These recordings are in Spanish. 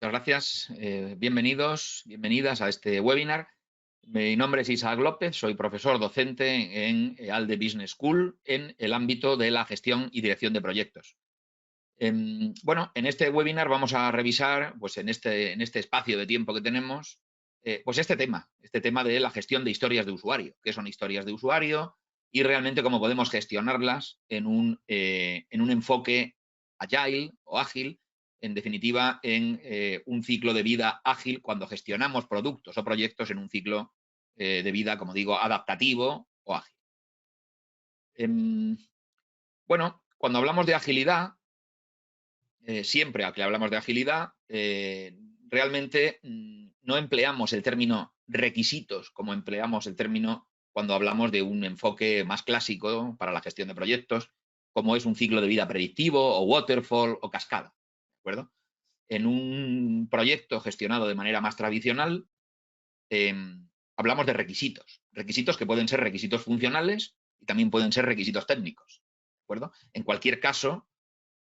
Muchas gracias. Bienvenidos, bienvenidas a este webinar. Mi nombre es Isaac López, soy profesor docente en ALDE Business School en el ámbito de la gestión y dirección de proyectos. Bueno, en este webinar vamos a revisar, pues en este espacio de tiempo que tenemos, pues este tema de la gestión de historias de usuario. ¿Qué son historias de usuario? Y realmente cómo podemos gestionarlas en un enfoque agile o ágil, en definitiva, en un ciclo de vida ágil cuando gestionamos productos o proyectos en un ciclo de vida, como digo, adaptativo o ágil. Em, bueno, cuando hablamos de agilidad, siempre a que hablamos de agilidad, realmente no empleamos el término requisitos como empleamos el término cuando hablamos de un enfoque más clásico para la gestión de proyectos, como es un ciclo de vida predictivo o waterfall o cascada. ¿De acuerdo? En un proyecto gestionado de manera más tradicional, eh, hablamos de requisitos. Requisitos que pueden ser requisitos funcionales y también pueden ser requisitos técnicos. ¿De acuerdo? En cualquier caso,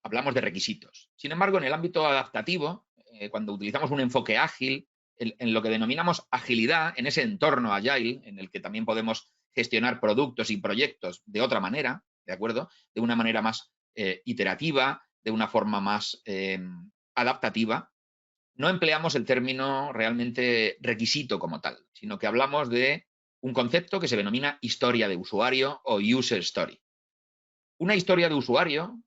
hablamos de requisitos. Sin embargo, en el ámbito adaptativo, cuando utilizamos un enfoque ágil, en lo que denominamos agilidad, en ese entorno agile, en el que también podemos gestionar productos y proyectos de otra manera, ¿de acuerdo? De una manera más iterativa, de una forma más adaptativa, no empleamos el término realmente requisito como tal, sino que hablamos de un concepto que se denomina historia de usuario o user story. Una historia de usuario,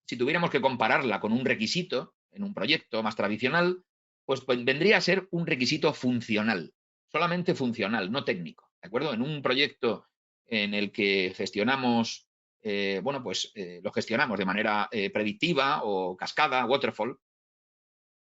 si tuviéramos que compararla con un requisito en un proyecto más tradicional, pues vendría a ser un requisito funcional, solamente funcional, no técnico, ¿de acuerdo? En un proyecto en el que gestionamos, lo gestionamos de manera predictiva o cascada, waterfall,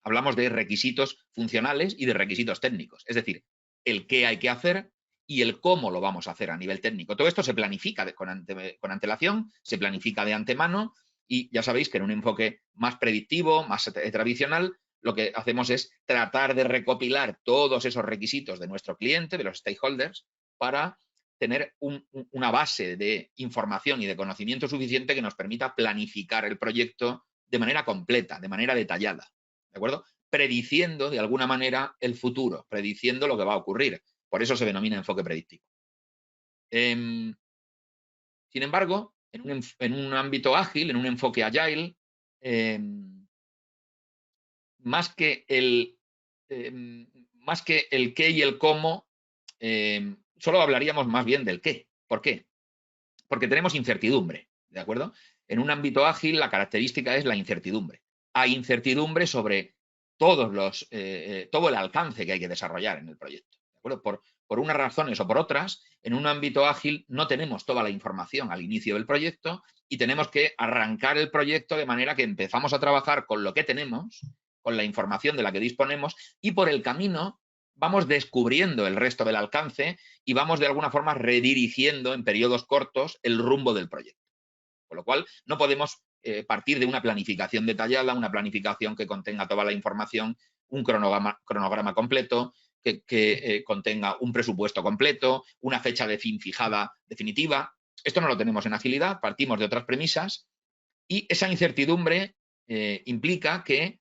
hablamos de requisitos funcionales y de requisitos técnicos, es decir, el qué hay que hacer y el cómo lo vamos a hacer a nivel técnico. Todo esto se planifica con antelación, se planifica de antemano y ya sabéis que en un enfoque más predictivo, más tradicional, lo que hacemos es tratar de recopilar todos esos requisitos de nuestro cliente, de los stakeholders, para tener una base de información y de conocimiento suficiente que nos permita planificar el proyecto de manera completa, de manera detallada. ¿De acuerdo? Prediciendo de alguna manera el futuro, prediciendo lo que va a ocurrir. Por eso se denomina enfoque predictivo. Sin embargo, en un ámbito ágil, en un enfoque agile, eh, más, que el, eh, más que el qué y el cómo, solo hablaríamos más bien del qué. ¿Por qué? Porque tenemos incertidumbre, ¿de acuerdo? En un ámbito ágil la característica es la incertidumbre. Hay incertidumbre sobre todo el alcance que hay que desarrollar en el proyecto, ¿de acuerdo? Por unas razones o por otras, en un ámbito ágil no tenemos toda la información al inicio del proyecto y tenemos que arrancar el proyecto de manera que empezamos a trabajar con lo que tenemos, con la información de la que disponemos y por el camino vamos descubriendo el resto del alcance y vamos de alguna forma redirigiendo en periodos cortos el rumbo del proyecto. Con lo cual, no podemos partir de una planificación detallada, una planificación que contenga toda la información, un cronograma completo, que contenga un presupuesto completo, una fecha de fin fijada definitiva. Esto no lo tenemos en agilidad, partimos de otras premisas y esa incertidumbre implica que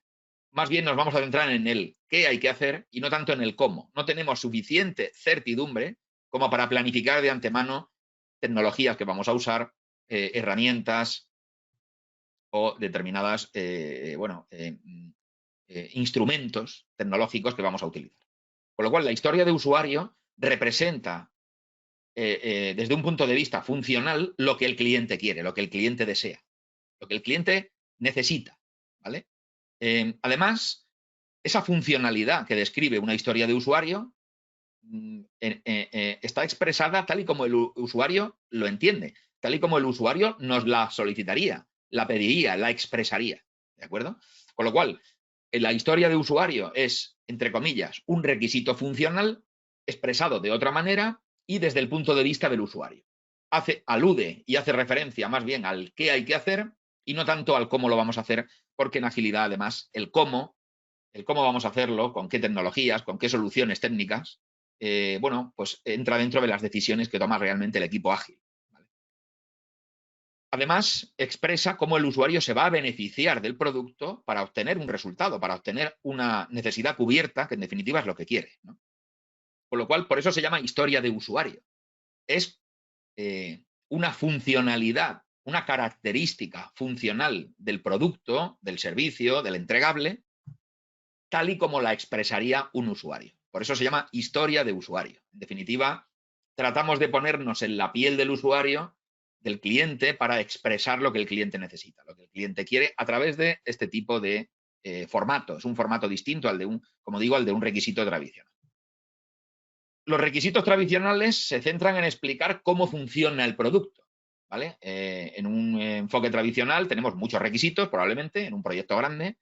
más bien nos vamos a centrar en el qué hay que hacer y no tanto en el cómo. No tenemos suficiente certidumbre como para planificar de antemano tecnologías que vamos a usar, herramientas o determinadas, instrumentos tecnológicos que vamos a utilizar. Con lo cual, la historia de usuario representa, desde un punto de vista funcional, lo que el cliente quiere, lo que el cliente desea, lo que el cliente necesita, ¿vale? Además, esa funcionalidad que describe una historia de usuario está expresada tal y como el usuario lo entiende, tal y como el usuario nos la solicitaría, la pediría, la expresaría. ¿De acuerdo? Con lo cual, la historia de usuario es, entre comillas, un requisito funcional expresado de otra manera y desde el punto de vista del usuario. Alude y hace referencia más bien al qué hay que hacer y no tanto al cómo lo vamos a hacer, porque en agilidad, además, el cómo vamos a hacerlo, con qué tecnologías, con qué soluciones técnicas, pues entra dentro de las decisiones que toma realmente el equipo ágil. ¿Vale? Además, expresa cómo el usuario se va a beneficiar del producto para obtener un resultado, para obtener una necesidad cubierta, que en definitiva es lo que quiere, ¿no? Con lo cual, por eso se llama historia de usuario. Es una funcionalidad, una característica funcional del producto, del servicio, del entregable, tal y como la expresaría un usuario. Por eso se llama historia de usuario. En definitiva, tratamos de ponernos en la piel del usuario, del cliente, para expresar lo que el cliente necesita, lo que el cliente quiere, a través de este tipo de formato. Es un formato distinto al de un, como digo, al de un requisito tradicional. Los requisitos tradicionales se centran en explicar cómo funciona el producto, ¿vale? En un enfoque tradicional tenemos muchos requisitos, probablemente, en un proyecto grande,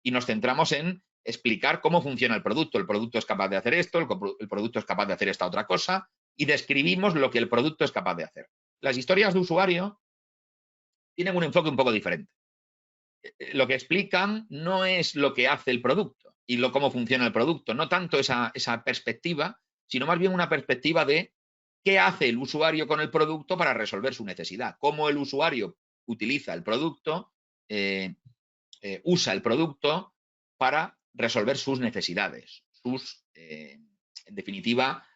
y nos centramos en explicar cómo funciona el producto. El producto es capaz de hacer esto, el producto es capaz de hacer esta otra cosa, y describimos lo que el producto es capaz de hacer. Las historias de usuario tienen un enfoque un poco diferente. Lo que explican no es lo que hace el producto y cómo funciona el producto, no tanto esa perspectiva, sino más bien una perspectiva de qué hace el usuario con el producto para resolver su necesidad, cómo el usuario utiliza el producto, usa el producto para resolver sus necesidades, en definitiva,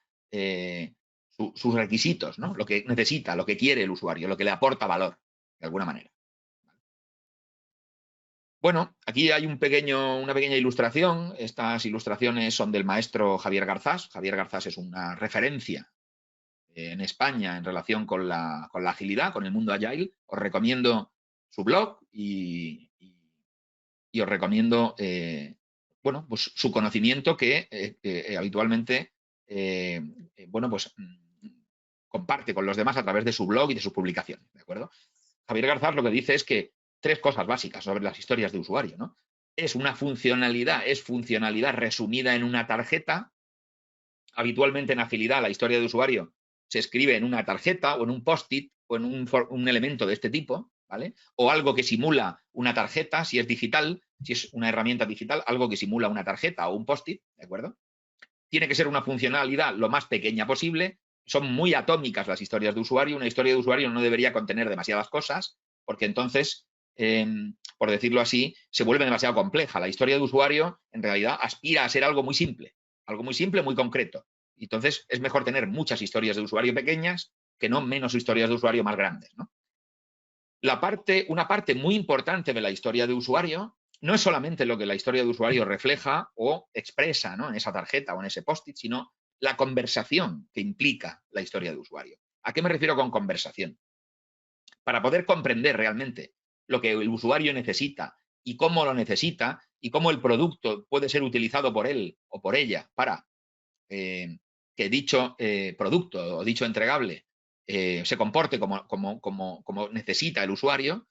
sus requisitos, ¿no? Lo que necesita, lo que quiere el usuario, lo que le aporta valor, de alguna manera. Bueno, aquí hay una pequeña ilustración. Estas ilustraciones son del maestro Javier Garzás. Javier Garzás es una referencia en España en relación con la agilidad, con el mundo agile. Os recomiendo su blog y os recomiendo bueno, pues su conocimiento que habitualmente bueno, pues, comparte con los demás a través de su blog y de sus publicaciones, ¿de acuerdo? Javier Garzás lo que dice es que tres cosas básicas sobre las historias de usuario, ¿no? Es funcionalidad resumida en una tarjeta. Habitualmente en agilidad la historia de usuario se escribe en una tarjeta o en un post-it o en un elemento de este tipo, ¿vale? O algo que simula una tarjeta, si es digital, si es una herramienta digital, algo que simula una tarjeta o un post-it, ¿de acuerdo? Tiene que ser una funcionalidad lo más pequeña posible. Son muy atómicas las historias de usuario. Una historia de usuario no debería contener demasiadas cosas, porque entonces, por decirlo así, se vuelve demasiado compleja. La historia de usuario, en realidad, aspira a ser algo muy simple, muy concreto. Entonces, es mejor tener muchas historias de usuario pequeñas que no menos historias de usuario más grandes, ¿no? Una parte muy importante de la historia de usuario no es solamente lo que la historia de usuario refleja o expresa, ¿no?, en esa tarjeta o en ese post-it, sino la conversación que implica la historia de usuario. ¿A qué me refiero con conversación? Para poder comprender realmente lo que el usuario necesita y cómo lo necesita y cómo el producto puede ser utilizado por él o por ella para que dicho producto o dicho entregable se comporte como necesita el usuario,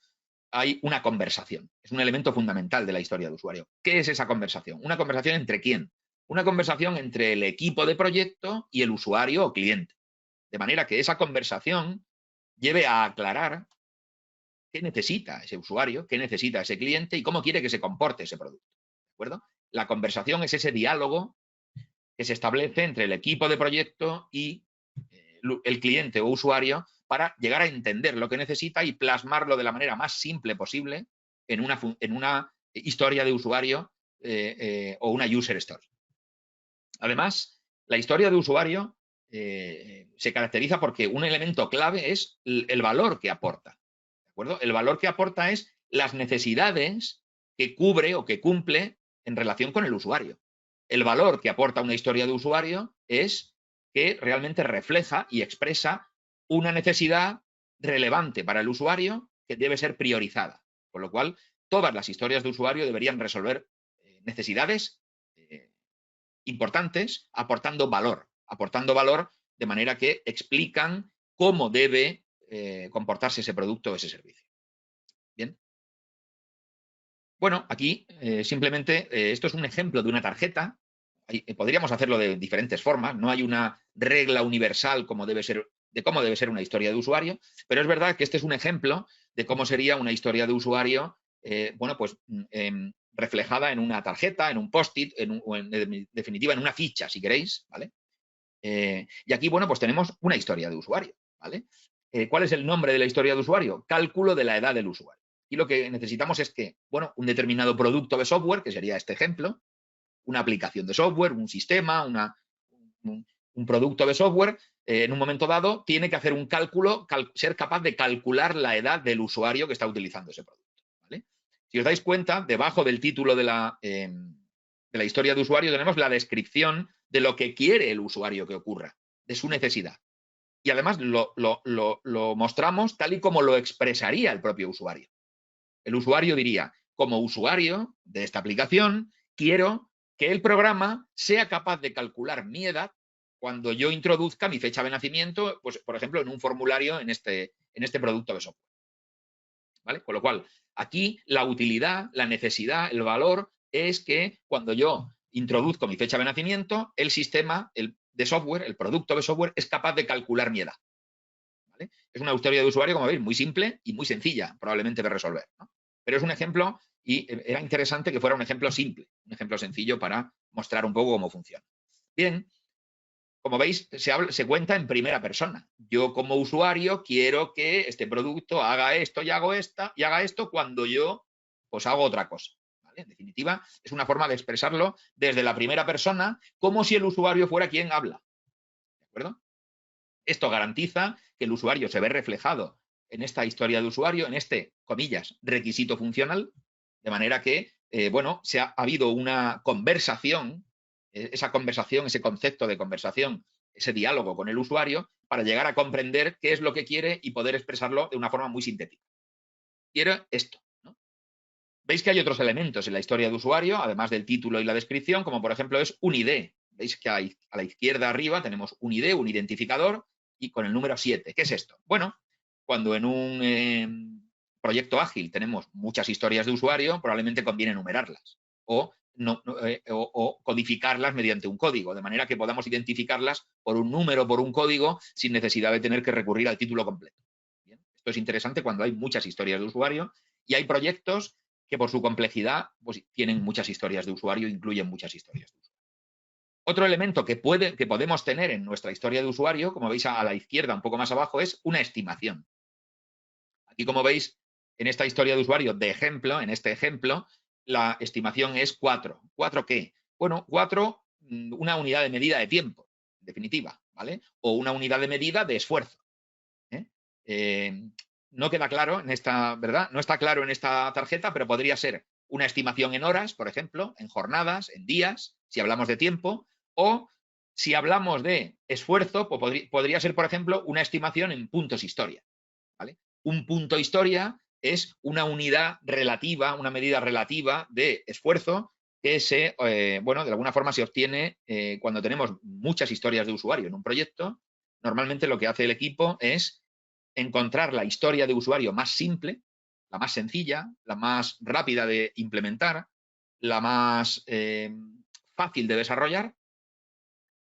hay una conversación. Es un elemento fundamental de la historia de usuario. ¿Qué es esa conversación? ¿Una conversación entre quién? Una conversación entre el equipo de proyecto y el usuario o cliente. De manera que esa conversación lleve a aclarar qué necesita ese usuario, qué necesita ese cliente y cómo quiere que se comporte ese producto. ¿De acuerdo? La conversación es ese diálogo que se establece entre el equipo de proyecto y el cliente o usuario para llegar a entender lo que necesita y plasmarlo de la manera más simple posible en una historia de usuario o una user story. Además, la historia de usuario se caracteriza porque un elemento clave es el valor que aporta. ¿De acuerdo? El valor que aporta es las necesidades que cubre o que cumple en relación con el usuario. El valor que aporta una historia de usuario es que realmente refleja y expresa una necesidad relevante para el usuario que debe ser priorizada. Con lo cual, todas las historias de usuario deberían resolver necesidades importantes, aportando valor de manera que explican cómo debe comportarse ese producto o ese servicio. Bien. Bueno, aquí simplemente esto es un ejemplo de una tarjeta. Podríamos hacerlo de diferentes formas. No hay una regla universal de cómo debe ser una historia de usuario, pero es verdad que este es un ejemplo de cómo sería una historia de usuario, bueno, pues reflejada en una tarjeta, en un post-it, o en definitiva en una ficha, si queréis, ¿vale? Y aquí, bueno, pues tenemos una historia de usuario, ¿vale? ¿Cuál es el nombre de la historia de usuario? Cálculo de la edad del usuario. Y lo que necesitamos es que, bueno, un determinado producto de software, que sería este ejemplo, una aplicación de software, un sistema, un producto de software, en un momento dado tiene que hacer un cálculo, ser capaz de calcular la edad del usuario que está utilizando ese producto. ¿Vale? Si os dais cuenta, debajo del título de la historia de usuario tenemos la descripción de lo que quiere el usuario que ocurra, de su necesidad. Y además lo mostramos tal y como lo expresaría el propio usuario. El usuario diría, como usuario de esta aplicación, quiero que el programa sea capaz de calcular mi edad cuando yo introduzca mi fecha de nacimiento, pues, por ejemplo, en un formulario en este producto de software. ¿Vale? Con lo cual, aquí la utilidad, la necesidad, el valor es que cuando yo introduzco mi fecha de nacimiento, el sistema de software, el producto de software, es capaz de calcular mi edad. ¿Vale? Es una historia de usuario, como veis, muy simple y muy sencilla, probablemente de resolver, ¿no? Pero es un ejemplo y era interesante que fuera un ejemplo simple, un ejemplo sencillo para mostrar un poco cómo funciona. Bien, como veis, se cuenta en primera persona. Yo como usuario quiero que este producto haga esto y haga esto cuando yo pues hago otra cosa. ¿Vale? En definitiva, es una forma de expresarlo desde la primera persona, como si el usuario fuera quien habla. ¿De acuerdo? Esto garantiza que el usuario se ve reflejado en esta historia de usuario, en este, comillas, requisito funcional, de manera que, bueno, ha habido una conversación, esa conversación, ese concepto de conversación, ese diálogo con el usuario, para llegar a comprender qué es lo que quiere y poder expresarlo de una forma muy sintética. Quiero esto, ¿no? Veis que hay otros elementos en la historia de usuario, además del título y la descripción, como por ejemplo es un ID. Veis que a la izquierda arriba tenemos un ID, un identificador, y con el número 7. ¿Qué es esto? Bueno, cuando en un proyecto ágil tenemos muchas historias de usuario, probablemente conviene enumerarlas o codificarlas mediante un código, de manera que podamos identificarlas por un número, por un código, sin necesidad de tener que recurrir al título completo. Bien, esto es interesante cuando hay muchas historias de usuario y hay proyectos que por su complejidad pues, tienen muchas historias de usuario, incluyen muchas historias de usuario. Otro elemento que podemos tener en nuestra historia de usuario, como veis a la izquierda, un poco más abajo, es una estimación. Aquí, como veis, en esta historia de usuario de ejemplo, en este ejemplo, la estimación es 4. ¿4 qué? Bueno, 4, una unidad de medida de tiempo, en definitiva, ¿vale? O una unidad de medida de esfuerzo. No queda claro en esta, ¿verdad? No está claro en esta tarjeta, pero podría ser una estimación en horas, por ejemplo, en jornadas, en días, si hablamos de tiempo, o si hablamos de esfuerzo, pues podría ser, por ejemplo, una estimación en puntos historia. ¿Vale? Un punto historia es una unidad relativa, una medida relativa de esfuerzo que bueno, de alguna forma se obtiene cuando tenemos muchas historias de usuario en un proyecto. Normalmente lo que hace el equipo es encontrar la historia de usuario más simple, la más sencilla, la más rápida de implementar, la más fácil de desarrollar,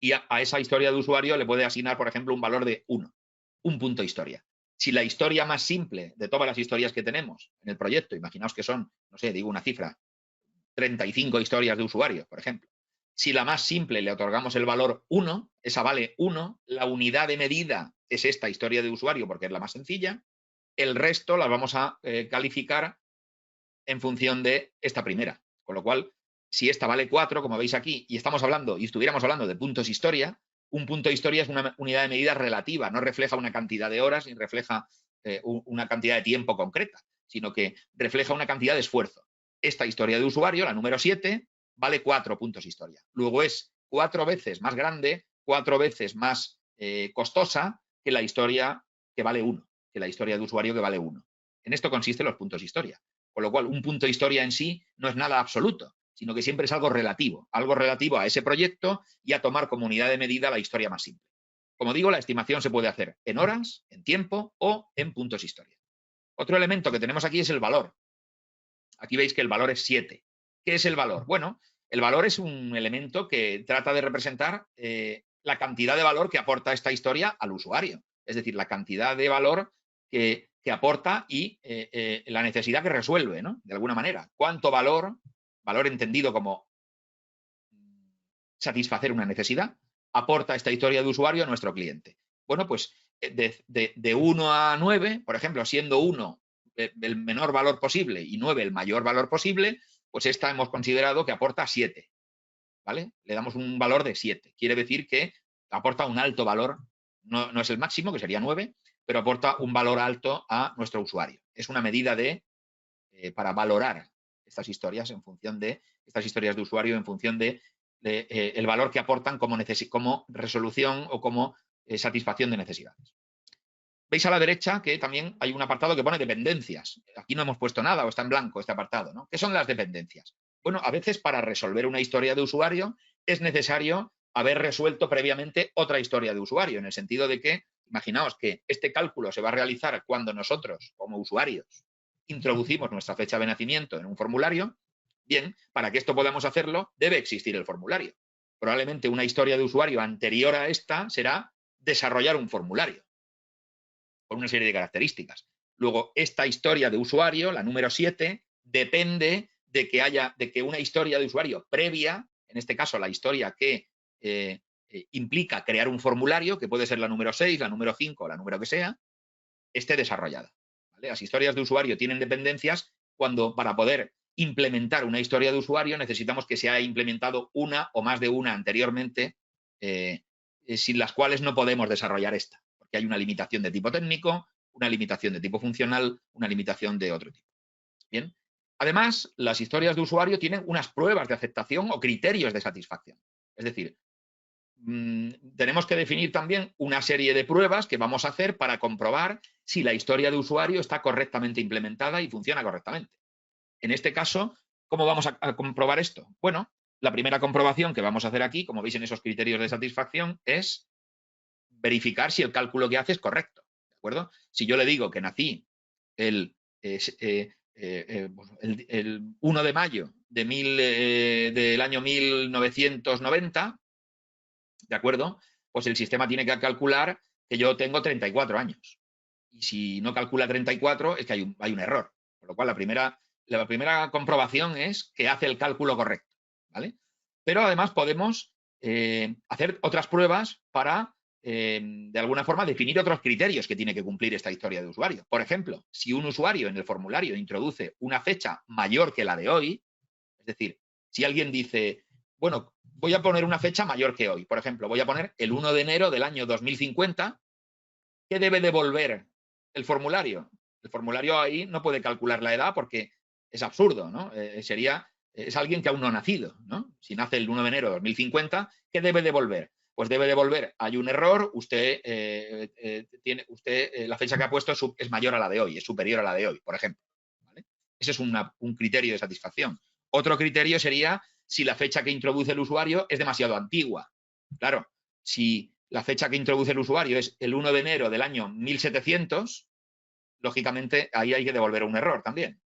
y a esa historia de usuario le puede asignar, por ejemplo, un valor de 1, un punto historia. Si la historia más simple de todas las historias que tenemos en el proyecto, imaginaos que son, no sé, digo una cifra, 35 historias de usuario, por ejemplo. Si la más simple le otorgamos el valor 1, esa vale 1, la unidad de medida es esta historia de usuario porque es la más sencilla, el resto las vamos a calificar en función de esta primera. Con lo cual, si esta vale 4, como veis aquí, y estuviéramos hablando de puntos historia, un punto historia es una unidad de medida relativa, no refleja una cantidad de horas ni refleja una cantidad de tiempo concreta, sino que refleja una cantidad de esfuerzo. Esta historia de usuario, la número 7, vale 4 puntos historia. Luego es 4 veces más grande, 4 veces más costosa que la historia que vale 1, que la historia de usuario que vale 1. En esto consisten los puntos historia. Con lo cual, un punto historia en sí no es nada absoluto, sino que siempre es algo relativo a ese proyecto y a tomar como unidad de medida la historia más simple. Como digo, la estimación se puede hacer en horas, en tiempo o en puntos historia. Otro elemento que tenemos aquí es el valor. Aquí veis que el valor es 7. ¿Qué es el valor? Bueno, el valor es un elemento que trata de representar la cantidad de valor que aporta esta historia al usuario. Es decir, la cantidad de valor que aporta y la necesidad que resuelve, ¿no? De alguna manera. ¿Cuánto valor entendido como satisfacer una necesidad, aporta esta historia de usuario a nuestro cliente? Bueno, pues de 1 a 9, por ejemplo, siendo 1 el menor valor posible y 9 el mayor valor posible, pues esta hemos considerado que aporta 7. ¿Vale? Le damos un valor de 7. Quiere decir que aporta un alto valor, no es el máximo, que sería 9, pero aporta un valor alto a nuestro usuario. Es una medida para valorar estas historias en función de estas historias de usuario, en función de el valor que aportan como resolución o como satisfacción de necesidades. Veis a la derecha que también hay un apartado que pone dependencias. Aquí no hemos puesto nada o está en blanco este apartado, ¿no? ¿Qué son las dependencias? Bueno, a veces para resolver una historia de usuario es necesario haber resuelto previamente otra historia de usuario, en el sentido de que, imaginaos que este cálculo se va a realizar cuando nosotros, como usuarios, introducimos nuestra fecha de nacimiento en un formulario. Bien, para que esto podamos hacerlo, debe existir el formulario. Probablemente una historia de usuario anterior a esta será desarrollar un formulario con una serie de características. Luego, esta historia de usuario, la número 7, depende de que una historia de usuario previa, en este caso la historia que implica crear un formulario, que puede ser la número 6, la número 5 o la número que sea, esté desarrollada. ¿Vale? Las historias de usuario tienen dependencias cuando para poder implementar una historia de usuario necesitamos que se haya implementado una o más de una anteriormente, sin las cuales no podemos desarrollar esta, porque hay una limitación de tipo técnico, una limitación de tipo funcional, una limitación de otro tipo. Bien. Además, las historias de usuario tienen unas pruebas de aceptación o criterios de satisfacción. Es decir, tenemos que definir también una serie de pruebas que vamos a hacer para comprobar si la historia de usuario está correctamente implementada y funciona correctamente. En este caso, ¿cómo vamos a comprobar esto? Bueno, la primera comprobación que vamos a hacer aquí, como veis en esos criterios de satisfacción, es verificar si el cálculo que hace es correcto. ¿De acuerdo? Si yo le digo que nací el 1 de mayo del año 1990, ¿de acuerdo? Pues el sistema tiene que calcular que yo tengo 34 años. Y si no calcula 34, es que hay un error. Por lo cual, la primera comprobación es que hace el cálculo correcto, ¿vale? Pero además podemos hacer otras pruebas para, de alguna forma, definir otros criterios que tiene que cumplir esta historia de usuario. Por ejemplo, si un usuario en el formulario introduce una fecha mayor que la de hoy, es decir, si alguien dice, bueno, voy a poner una fecha mayor que hoy. Por ejemplo, voy a poner el 1 de enero del año 2050. ¿Qué debe devolver el formulario? El formulario ahí no puede calcular la edad porque es absurdo, ¿no? Es alguien que aún no ha nacido, ¿no? Si nace el 1 de enero de 2050, ¿qué debe devolver? Pues debe devolver, hay un error, la fecha que ha puesto es mayor a la de hoy, es superior a la de hoy, por ejemplo. ¿Vale? Ese es un criterio de satisfacción. Otro criterio sería si la fecha que introduce el usuario es demasiado antigua. Claro, si la fecha que introduce el usuario es el 1 de enero del año 1700, lógicamente ahí hay que devolver un error también.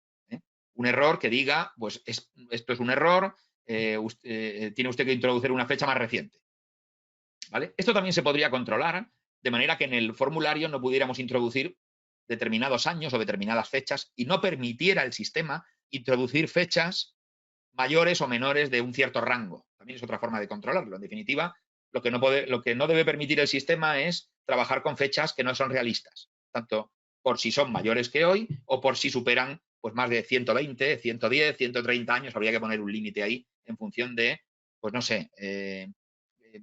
Un error que diga, pues esto es un error, tiene usted que introducir una fecha más reciente. ¿Vale? Esto también se podría controlar de manera que en el formulario no pudiéramos introducir determinados años o determinadas fechas y no permitiera el sistema introducir fechas mayores o menores de un cierto rango. También es otra forma de controlarlo. En definitiva, lo que no debe permitir el sistema es trabajar con fechas que no son realistas, tanto por si son mayores que hoy o por si superan pues más de 120, 110, 130 años. Habría que poner un límite ahí en función de, pues no sé,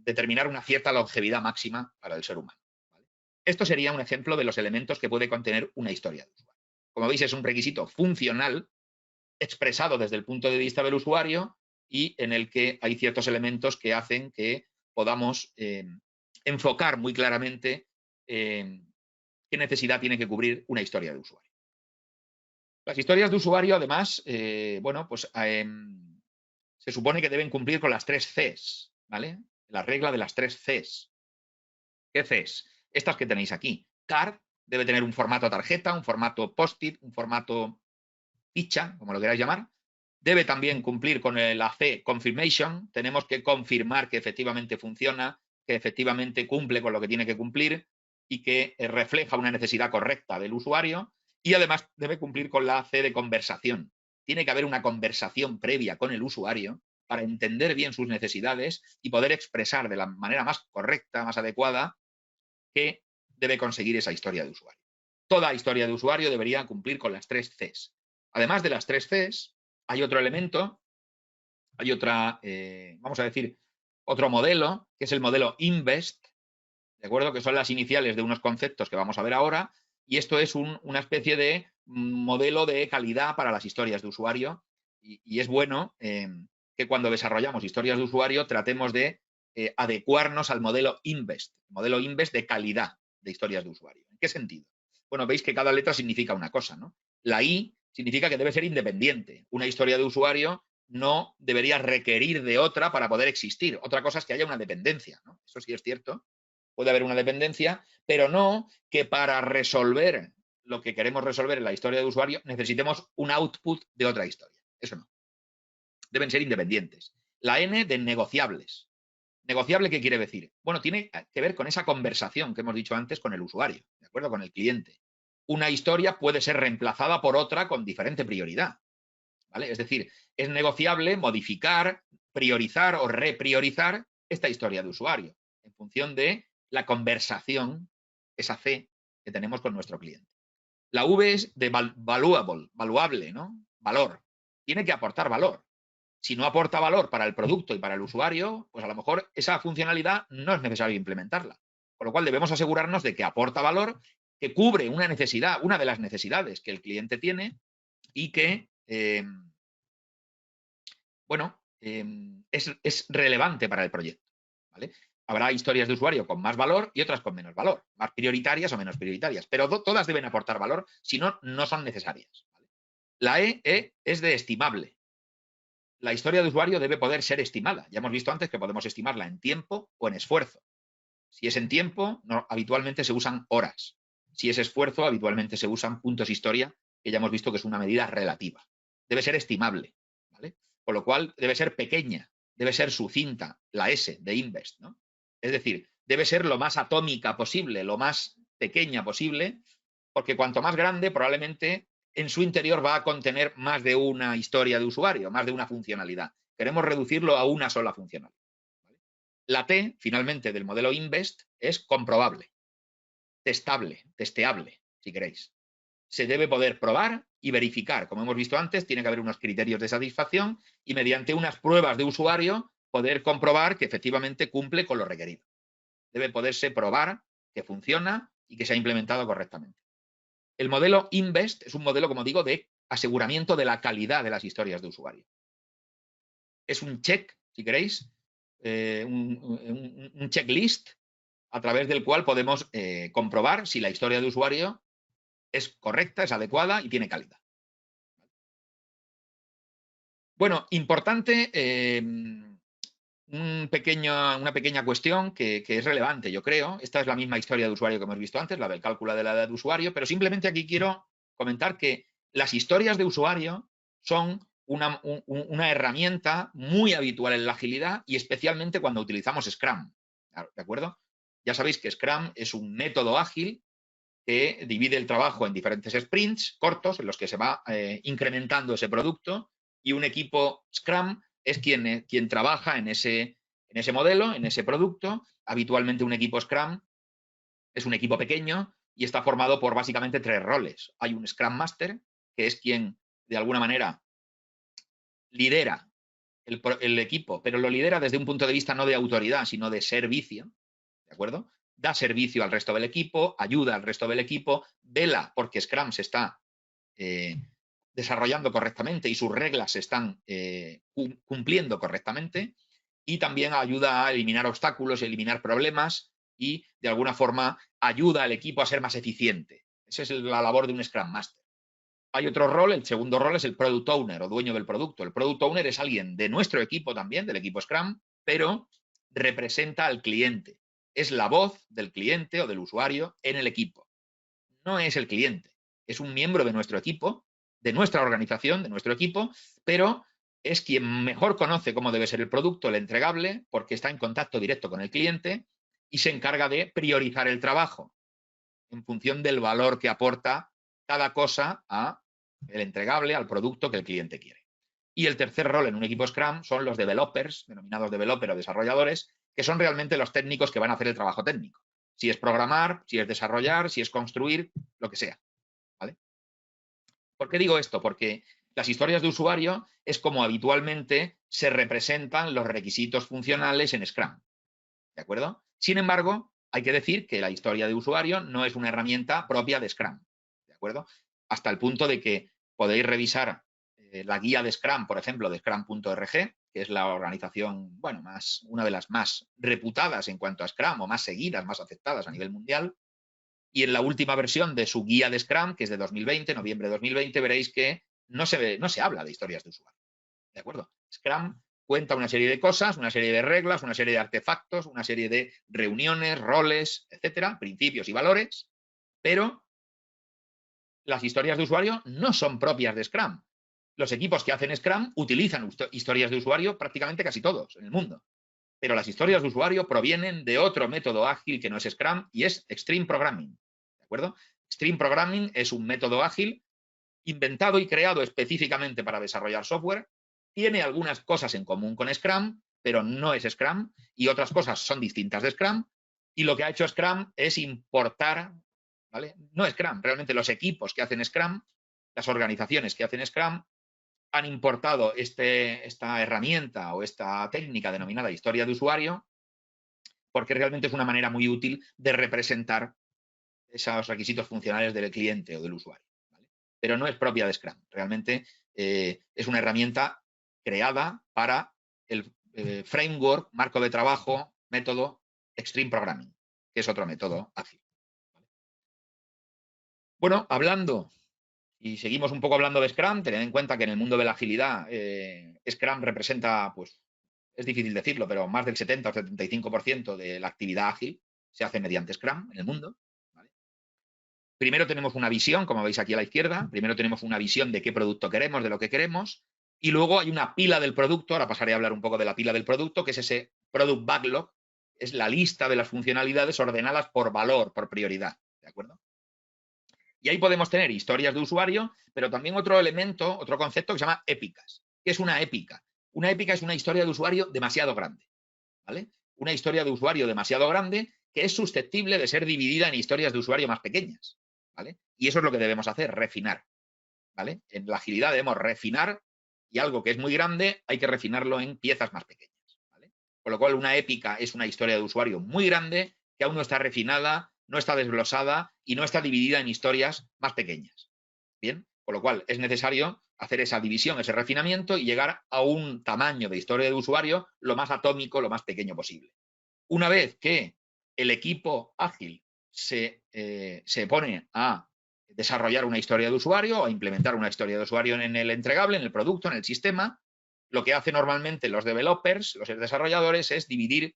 determinar una cierta longevidad máxima para el ser humano. ¿Vale? Esto sería un ejemplo de los elementos que puede contener una historia de usuario. Como veis, es un requisito funcional expresado desde el punto de vista del usuario y en el que hay ciertos elementos que hacen que podamos enfocar muy claramente qué necesidad tiene que cubrir una historia de usuario. Las historias de usuario, además, bueno, pues se supone que deben cumplir con las 3 Cs, ¿vale? La regla de las 3 Cs. ¿Qué Cs? Estas que tenéis aquí. Card debe tener un formato tarjeta, un formato post-it, un formato ficha, como lo queráis llamar. Debe también cumplir con la C, confirmation. Tenemos que confirmar que efectivamente funciona, que efectivamente cumple con lo que tiene que cumplir y que refleja una necesidad correcta del usuario. Y además debe cumplir con la C de conversación. Tiene que haber una conversación previa con el usuario para entender bien sus necesidades y poder expresar de la manera más correcta, más adecuada, qué debe conseguir esa historia de usuario. Toda historia de usuario debería cumplir con las 3 Cs. Además de las 3 Cs, hay otro elemento, hay otra, vamos a decir, otro modelo, que es el modelo INVEST, ¿de acuerdo? Que son las iniciales de unos conceptos que vamos a ver ahora, y esto es una especie de modelo de calidad para las historias de usuario, y es bueno que cuando desarrollamos historias de usuario tratemos de adecuarnos al modelo INVEST de calidad de historias de usuario. ¿En qué sentido? Bueno, veis que cada letra significa una cosa, ¿no? La I significa que debe ser independiente. Una historia de usuario no debería requerir de otra para poder existir. Otra cosa es que haya una dependencia, ¿no? Eso sí es cierto. Puede haber una dependencia, pero no que para resolver lo que queremos resolver en la historia de usuario necesitemos un output de otra historia. Eso no. Deben ser independientes. La N de negociables. ¿Negociable qué quiere decir? Bueno, tiene que ver con esa conversación que hemos dicho antes con el usuario, ¿de acuerdo? Con el cliente. Una historia puede ser reemplazada por otra con diferente prioridad, ¿vale? Es decir, es negociable modificar, priorizar o repriorizar esta historia de usuario en función de la conversación, esa C que tenemos con nuestro cliente. La V es de valuable, ¿no? Valor. Tiene que aportar valor. Si no aporta valor para el producto y para el usuario, pues a lo mejor esa funcionalidad no es necesario implementarla. Con lo cual debemos asegurarnos de que aporta valor, que cubre una necesidad, una de las necesidades que el cliente tiene y que, bueno, es relevante para el proyecto, ¿vale? Habrá historias de usuario con más valor y otras con menos valor, más prioritarias o menos prioritarias, pero todas deben aportar valor, si no, no son necesarias, ¿vale? La E es de estimable. La historia de usuario debe poder ser estimada. Ya hemos visto antes que podemos estimarla en tiempo o en esfuerzo. Si es en tiempo, habitualmente se usan horas. Si es esfuerzo, habitualmente se usan puntos historia, que ya hemos visto que es una medida relativa. Debe ser estimable, ¿vale? Con lo cual debe ser pequeña, debe ser sucinta, la S de Invest, ¿no? Es decir, debe ser lo más atómica posible, lo más pequeña posible, porque cuanto más grande, probablemente en su interior va a contener más de una historia de usuario, más de una funcionalidad. Queremos reducirlo a una sola funcionalidad. ¿Vale? La T, finalmente, del modelo INVEST es comprobable, testeable, si queréis. Se debe poder probar y verificar. Como hemos visto antes, tiene que haber unos criterios de satisfacción y mediante unas pruebas de usuario poder comprobar que efectivamente cumple con lo requerido. Debe poderse probar que funciona y que se ha implementado correctamente. El modelo INVEST es un modelo, como digo, de aseguramiento de la calidad de las historias de usuario. Es un check, si queréis, un checklist a través del cual podemos comprobar si la historia de usuario es correcta, es adecuada y tiene calidad. Bueno, importante, una pequeña cuestión que es relevante, yo creo. Esta es la misma historia de usuario que hemos visto antes, la del cálculo de la edad de usuario, pero simplemente aquí quiero comentar que las historias de usuario son una herramienta muy habitual en la agilidad y especialmente cuando utilizamos Scrum, ¿de acuerdo? Ya sabéis que Scrum es un método ágil que divide el trabajo en diferentes sprints cortos en los que se va incrementando ese producto y un equipo Scrum es quien trabaja en ese modelo, en ese producto. Habitualmente un equipo Scrum es un equipo pequeño y está formado por básicamente 3 roles. Hay un Scrum Master, que es quien de alguna manera lidera el equipo, pero lo lidera desde un punto de vista no de autoridad, sino de servicio, ¿de acuerdo? Da servicio al resto del equipo, ayuda al resto del equipo, vela porque Scrum se está desarrollando correctamente y sus reglas se están cumpliendo correctamente y también ayuda a eliminar obstáculos, eliminar problemas y de alguna forma ayuda al equipo a ser más eficiente. Esa es la labor de un Scrum Master. Hay otro rol, el segundo rol es el Product Owner o dueño del producto. El Product Owner es alguien de nuestro equipo también, del equipo Scrum, pero representa al cliente. Es la voz del cliente o del usuario en el equipo. No es el cliente, es un miembro de nuestro equipo, de nuestra organización, de nuestro equipo, pero es quien mejor conoce cómo debe ser el producto, el entregable, porque está en contacto directo con el cliente y se encarga de priorizar el trabajo en función del valor que aporta cada cosa al entregable, al producto que el cliente quiere. Y el tercer rol en un equipo Scrum son los developers, denominados developers o desarrolladores, que son realmente los técnicos que van a hacer el trabajo técnico. Si es programar, si es desarrollar, si es construir, lo que sea. ¿Vale? ¿Por qué digo esto? Porque las historias de usuario es como habitualmente se representan los requisitos funcionales en Scrum. ¿De acuerdo? Sin embargo, hay que decir que la historia de usuario no es una herramienta propia de Scrum. ¿De acuerdo? Hasta el punto de que podéis revisar la guía de Scrum, por ejemplo, de Scrum.org, que es la organización, bueno, una de las más reputadas en cuanto a Scrum, o más seguidas, más aceptadas a nivel mundial. Y en la última versión de su guía de Scrum, que es de 2020, noviembre de 2020, veréis que no se habla de historias de usuario. ¿De acuerdo? Scrum cuenta una serie de cosas, una serie de reglas, una serie de artefactos, una serie de reuniones, roles, etcétera, principios y valores, pero las historias de usuario no son propias de Scrum. Los equipos que hacen Scrum utilizan historias de usuario prácticamente casi todos en el mundo, pero las historias de usuario provienen de otro método ágil que no es Scrum y es Extreme Programming. ¿De acuerdo? Extreme Programming es un método ágil inventado y creado específicamente para desarrollar software. Tiene algunas cosas en común con Scrum, pero no es Scrum, y otras cosas son distintas de Scrum, y lo que ha hecho Scrum es importar, ¿vale? No Scrum, realmente los equipos que hacen Scrum, las organizaciones que hacen Scrum, han importado esta herramienta o esta técnica denominada historia de usuario, porque realmente es una manera muy útil de representar esos requisitos funcionales del cliente o del usuario. ¿Vale? Pero no es propia de Scrum. Realmente es una herramienta creada para el framework, marco de trabajo, método Extreme Programming, que es otro método ágil. ¿Vale? Bueno, y seguimos un poco hablando de Scrum, tened en cuenta que en el mundo de la agilidad Scrum representa, pues, es difícil decirlo, pero más del 70 o 75% de la actividad ágil se hace mediante Scrum en el mundo. ¿Vale? Primero tenemos una visión, como veis aquí a la izquierda, primero tenemos una visión de qué producto queremos, de lo que queremos, y luego hay una pila del producto, ahora pasaré a hablar un poco de la pila del producto, que es ese Product Backlog, es la lista de las funcionalidades ordenadas por valor, por prioridad, ¿de acuerdo? Y ahí podemos tener historias de usuario, pero también otro elemento, otro concepto que se llama épicas. ¿Qué es una épica? Una épica es una historia de usuario demasiado grande, ¿vale? Una historia de usuario demasiado grande que es susceptible de ser dividida en historias de usuario más pequeñas, ¿vale? Y eso es lo que debemos hacer, refinar, ¿vale? En la agilidad debemos refinar y algo que es muy grande hay que refinarlo en piezas más pequeñas, ¿vale? Con lo cual una épica es una historia de usuario muy grande que aún no está refinada, no está desglosada y no está dividida en historias más pequeñas. Bien, con lo cual es necesario hacer esa división, ese refinamiento y llegar a un tamaño de historia de usuario lo más atómico, lo más pequeño posible. Una vez que el equipo ágil se pone a desarrollar una historia de usuario o a implementar una historia de usuario en el entregable, en el producto, en el sistema, lo que hacen normalmente los developers, los desarrolladores, es dividir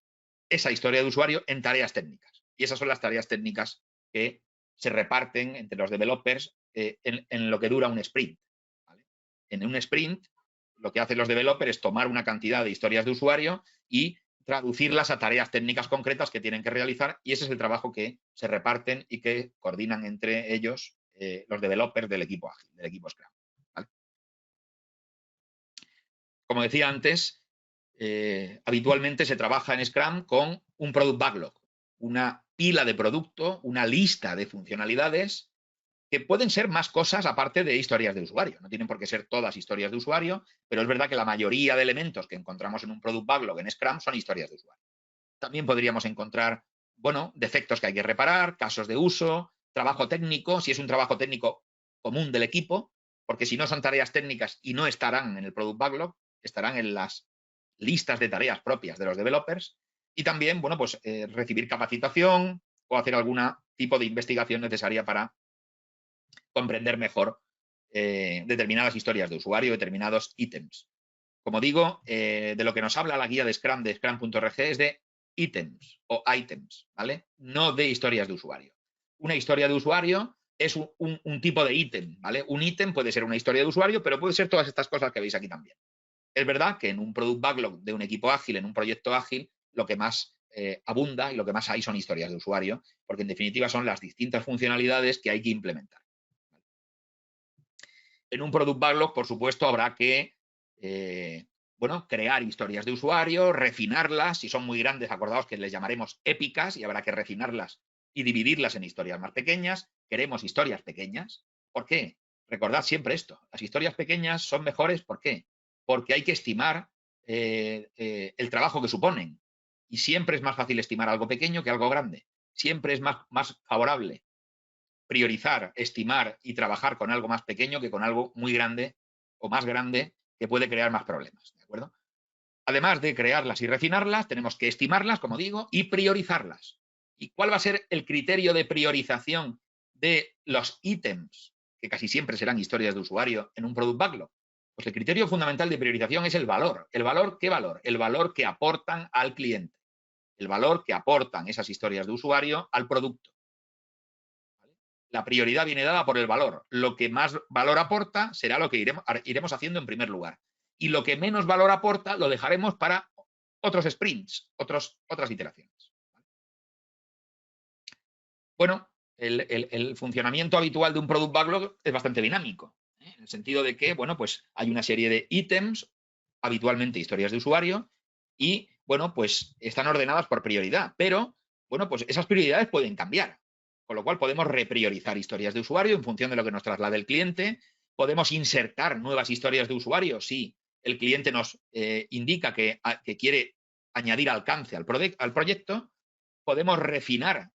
esa historia de usuario en tareas técnicas. Y esas son las tareas técnicas que se reparten entre los developers en lo que dura un sprint. ¿Vale? En un sprint, lo que hacen los developers es tomar una cantidad de historias de usuario y traducirlas a tareas técnicas concretas que tienen que realizar, y ese es el trabajo que se reparten y que coordinan entre ellos los developers del equipo ágil, del equipo Scrum. ¿Vale? Como decía antes, habitualmente se trabaja en Scrum con un Product Backlog, una pila de producto, una lista de funcionalidades que pueden ser más cosas aparte de historias de usuario. No tienen por qué ser todas historias de usuario, pero es verdad que la mayoría de elementos que encontramos en un Product Backlog en Scrum son historias de usuario. También podríamos encontrar, bueno, defectos que hay que reparar, casos de uso, trabajo técnico, si es un trabajo técnico común del equipo, porque si no son tareas técnicas y no estarán en el Product Backlog, estarán en las listas de tareas propias de los developers. Y también, bueno, pues recibir capacitación o hacer algún tipo de investigación necesaria para comprender mejor determinadas historias de usuario, determinados ítems. Como digo, de lo que nos habla la guía de Scrum de Scrum.org es de ítems o items, ¿vale? No de historias de usuario. Una historia de usuario es un tipo de ítem, ¿vale? Un ítem puede ser una historia de usuario, pero puede ser todas estas cosas que veis aquí también. Es verdad que en un product backlog de un equipo ágil, en un proyecto ágil, lo que más abunda y lo que más hay son historias de usuario, porque en definitiva son las distintas funcionalidades que hay que implementar. En un product backlog, por supuesto, habrá que bueno, crear historias de usuario, refinarlas. Si son muy grandes, acordaos que les llamaremos épicas y habrá que refinarlas y dividirlas en historias más pequeñas. Queremos historias pequeñas. ¿Por qué? Recordad siempre esto. Las historias pequeñas son mejores. ¿Por qué? Porque hay que estimar el trabajo que suponen. Y siempre es más fácil estimar algo pequeño que algo grande. Siempre es más favorable priorizar, estimar y trabajar con algo más pequeño que con algo muy grande o más grande que puede crear más problemas. ¿De acuerdo? Además de crearlas y refinarlas, tenemos que estimarlas, como digo, y priorizarlas. ¿Y cuál va a ser el criterio de priorización de los ítems, que casi siempre serán historias de usuario, en un product backlog? Pues el criterio fundamental de priorización es el valor. ¿El valor qué valor? El valor que aportan al cliente. El valor que aportan esas historias de usuario al producto. La prioridad viene dada por el valor. Lo que más valor aporta será lo que iremos haciendo en primer lugar. Y lo que menos valor aporta lo dejaremos para otros sprints, otras iteraciones. Bueno, el funcionamiento habitual de un product backlog es bastante dinámico, ¿eh? En el sentido de que, bueno, pues hay una serie de ítems, habitualmente historias de usuario, y, bueno, pues están ordenadas por prioridad, pero, bueno, pues esas prioridades pueden cambiar, con lo cual podemos repriorizar historias de usuario en función de lo que nos traslade el cliente, podemos insertar nuevas historias de usuario si el cliente nos indica que quiere añadir alcance al proyecto, podemos refinar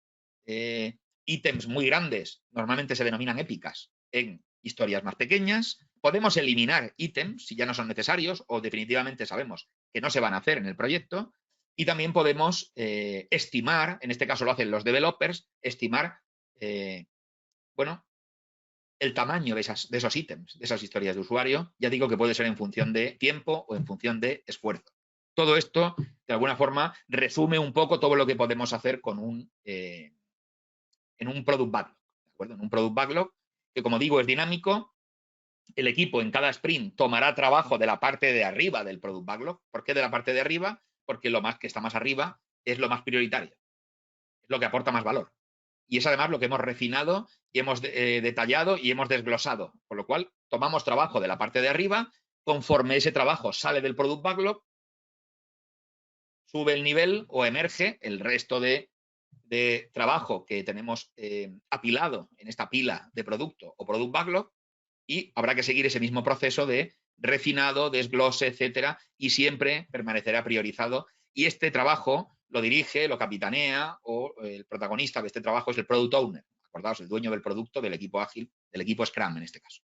ítems muy grandes, normalmente se denominan épicas, en historias más pequeñas. Podemos eliminar ítems si ya no son necesarios o definitivamente sabemos que no se van a hacer en el proyecto. Y también podemos estimar, en este caso lo hacen los developers, estimar, bueno, el tamaño de esos ítems, de esas historias de usuario. Ya digo que puede ser en función de tiempo o en función de esfuerzo. Todo esto, de alguna forma, resume un poco todo lo que podemos hacer con en un product backlog, ¿de acuerdo? En un product backlog que, como digo, es dinámico. El equipo en cada sprint tomará trabajo de la parte de arriba del product backlog. ¿Por qué de la parte de arriba? Porque lo más que está más arriba es lo más prioritario, es lo que aporta más valor. Y es además lo que hemos refinado y hemos detallado y hemos desglosado. Con lo cual, tomamos trabajo de la parte de arriba. Conforme ese trabajo sale del product backlog, sube el nivel o emerge el resto de trabajo que tenemos apilado en esta pila de producto o product backlog, y habrá que seguir ese mismo proceso de refinado, desglose, etcétera, y siempre permanecerá priorizado. Y este trabajo lo dirige, lo capitanea, o el protagonista de este trabajo es el product owner. Acordaos, el dueño del producto, del equipo ágil, del equipo Scrum en este caso.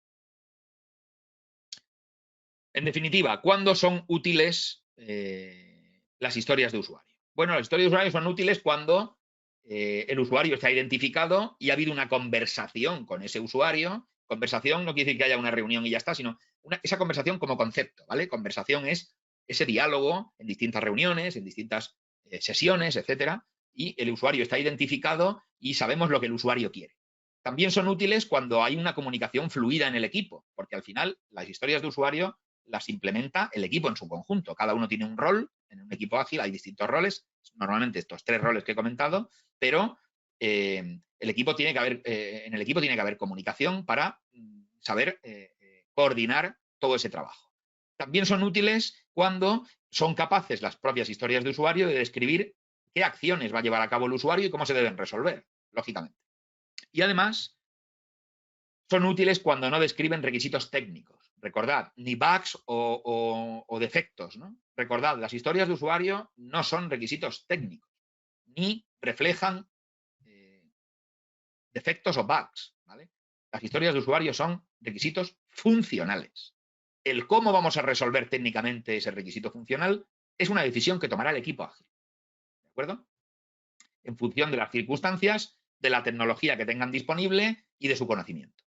En definitiva, ¿cuándo son útiles las historias de usuario? Bueno, las historias de usuario son útiles cuando el usuario está identificado y ha habido una conversación con ese usuario. Conversación no quiere decir que haya una reunión y ya está, sino esa conversación como concepto, ¿vale? Conversación es ese diálogo en distintas reuniones, en distintas sesiones, etcétera, y el usuario está identificado y sabemos lo que el usuario quiere. También son útiles cuando hay una comunicación fluida en el equipo, porque al final las historias de usuario las implementa el equipo en su conjunto. Cada uno tiene un rol. En un equipo ágil hay distintos roles, normalmente estos 3 roles que he comentado, pero en el equipo tiene que haber comunicación para saber coordinar todo ese trabajo. También son útiles cuando son capaces las propias historias de usuario de describir qué acciones va a llevar a cabo el usuario y cómo se deben resolver, lógicamente. Y además, son útiles cuando no describen requisitos técnicos. Recordad, ni bugs o defectos, ¿no? Recordad, las historias de usuario no son requisitos técnicos, ni reflejan defectos o bugs, ¿vale? Las historias de usuario son requisitos funcionales. El cómo vamos a resolver técnicamente ese requisito funcional es una decisión que tomará el equipo ágil, ¿de acuerdo? En función de las circunstancias, de la tecnología que tengan disponible y de su conocimiento.